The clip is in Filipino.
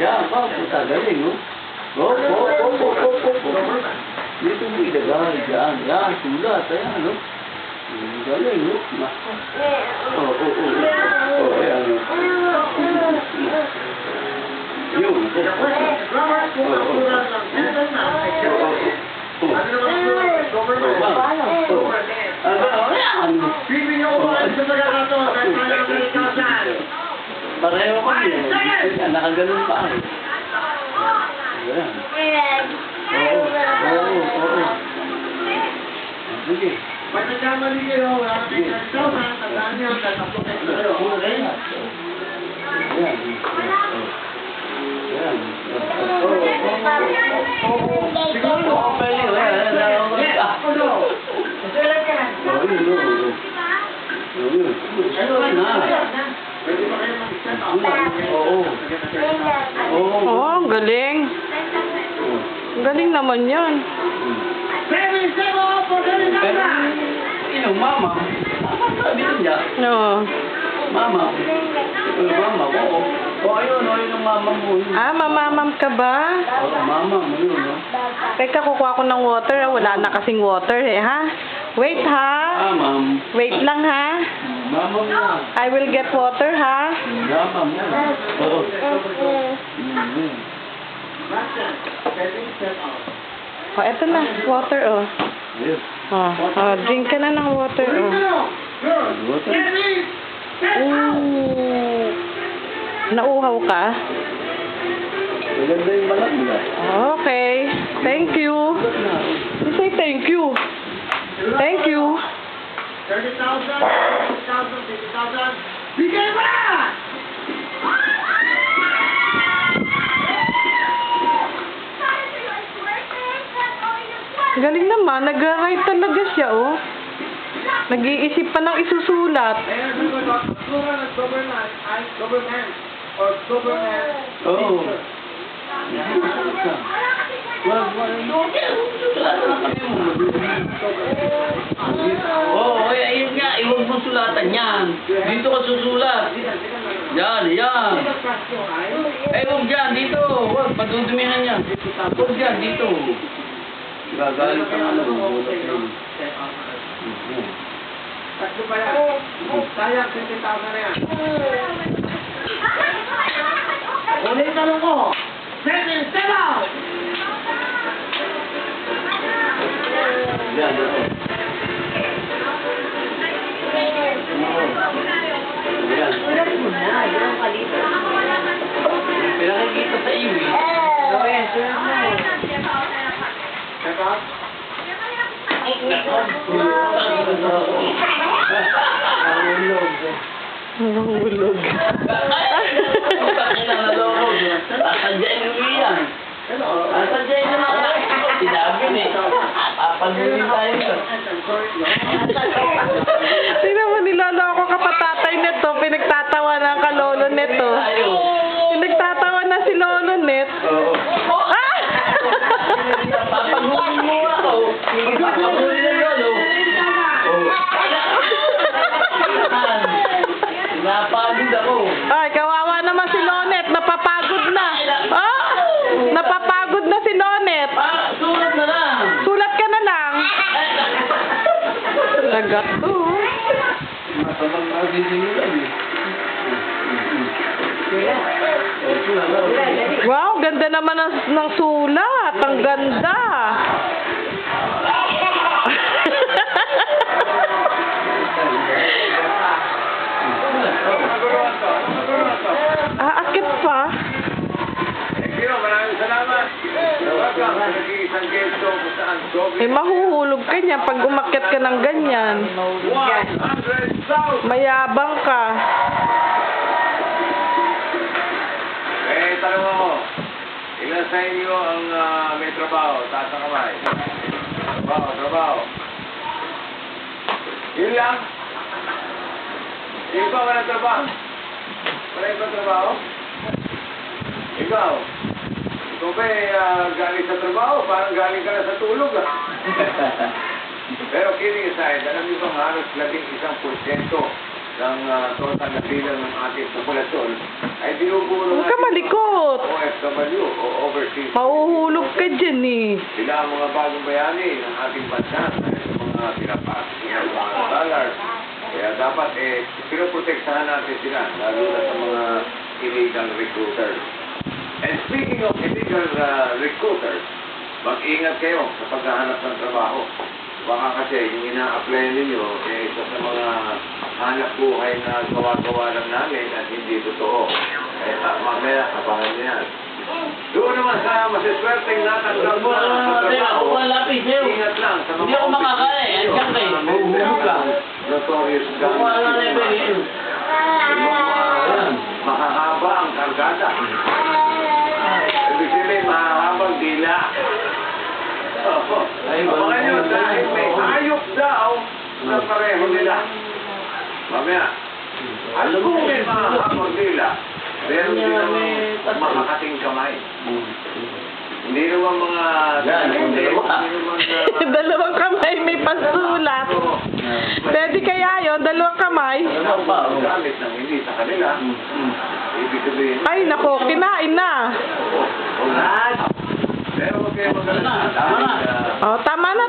Yan, pa, puta, galing, no? Oh. Dito mo ilagay, dyan, sulat, ayan, no? Galing, no? Ayan, no? Yun. Pareho ko yun. Nakaganon pa ako. Ayan. Oo. Sige. Pagkakamali kayo, wala na kayo sa tandaan niyo, tatlong kayo. Ayan. Siguro ako pwede. Oo, ang galing. Ang galing naman yan. Pero, mama. Sabi niya. Oo. Mama. Mama, oo. Ayun ang mama mo. Mamamam ka ba? Mama mo yun, no? Teka, kukuha ko ng water. Wala na kasing water ha? Wait ha? Ma'am. Wait lang ha? Mama mo. I will get water ha? Mama mo. Oo. Eto na. Water drink ka na ng water Nauhaw ka? Maganda yung malak nila. Okay. Thank you. You say thank you. Thank you. 30,000, 40,000, 50,000. Bigay mo na! Galing naman. Nag-write talaga siya, Nag-iisip pa ng isusulat. Ayun nga, iwag mo sulatan yan. Dito ka susulat. Yan. Huwag dyan, dito. Huwag, padudumihan yan. Huwag dyan, dito. Gagalit ka na lang. Tatlo pa yan. Sayang, 20,000 na yan. Ulit yung talong ko. 7! Yan. Ulat mo na, yung kalito. Pinakikita sa iyo, Sulat mo. Check out. Nahulog. Sasadyain mo yan. Sasadyain mo na. Sinabi ni. Papaguli tayo. Tingnan mo, niloloko ka pa tatay nito. Pinagtatawa ng kalolo nito. Pinagtatawa na si lolo net. Papaguli mo ako. Papaguli na lolo. Napagod ako. Ay, kawawa naman si Lonet. Napapagod na. Napapagod na si Lonet. Sulat na lang. Sulat ka na lang. Lagat to. Matamang magsisimula eh. Wow, ganda naman ng sulat. Ang ganda. Akit pa. Thank you, maraming salamat. Nag-iisang gesto kung saan sobrang Mahuhulog ka niya pag umakyat ka ng ganyan. 100,000. Mayabang ka. Tanong ako, ilan sa inyo ang may trabaho? Taas ang kamay. Trabaho. Yun lang? Ikaw walang trabaho? Wala ibang trabaho? Ikaw? Ikaw ba galing sa trabaho? Parang galing ka na sa tulog Pero kidding aside, alam niyo bang halos 11% ng total na bilang ng ating populasyon ay binuburo Huwag ka malikot. OFW. OFW o overseas. Mahuhulog ka dyan eh. Sila ang mga bagong bayani ng ating bansa dahil sa mga pinapasok ng mga dollars. Kaya dapat pinoprotektahan natin sila, lalo na sa mga illegal recruiters. And speaking of illegal recruiters, mag-ingat kayo sa paghahanap ng trabaho. Baka kasi yung ina-apply ninyo, isa sa mga hanap buhay na gawa-gawa lang namin at hindi totoo. Kaya mamaya, abangan niyo yan. Doon naman sa masiswerteng natanggap mo sa trabaho, ingat lang sa mga Hindi ako makakaya eh. Andiyan ka eh. Mahuhulog ka. notorious gang. Wala na yung pwede. Mahahaba ang kargada. Ibig sabihin, mahahabang dila. Abangan nyo, dahil may hayop daw na pareho nila. Mamaya, alam mo may mahahabang dila, meron din ang makakating kamay. Hindi naman mga... Hindi naman Dalawang kamay may pasulat. Pwede kaya yun, dalawang kamay. gamit ng hindi sa kanila. Ibig sabihin... Ay, nako, kinain na. Pero huwag kayo mag-alala. Tama na. Oh, tama na.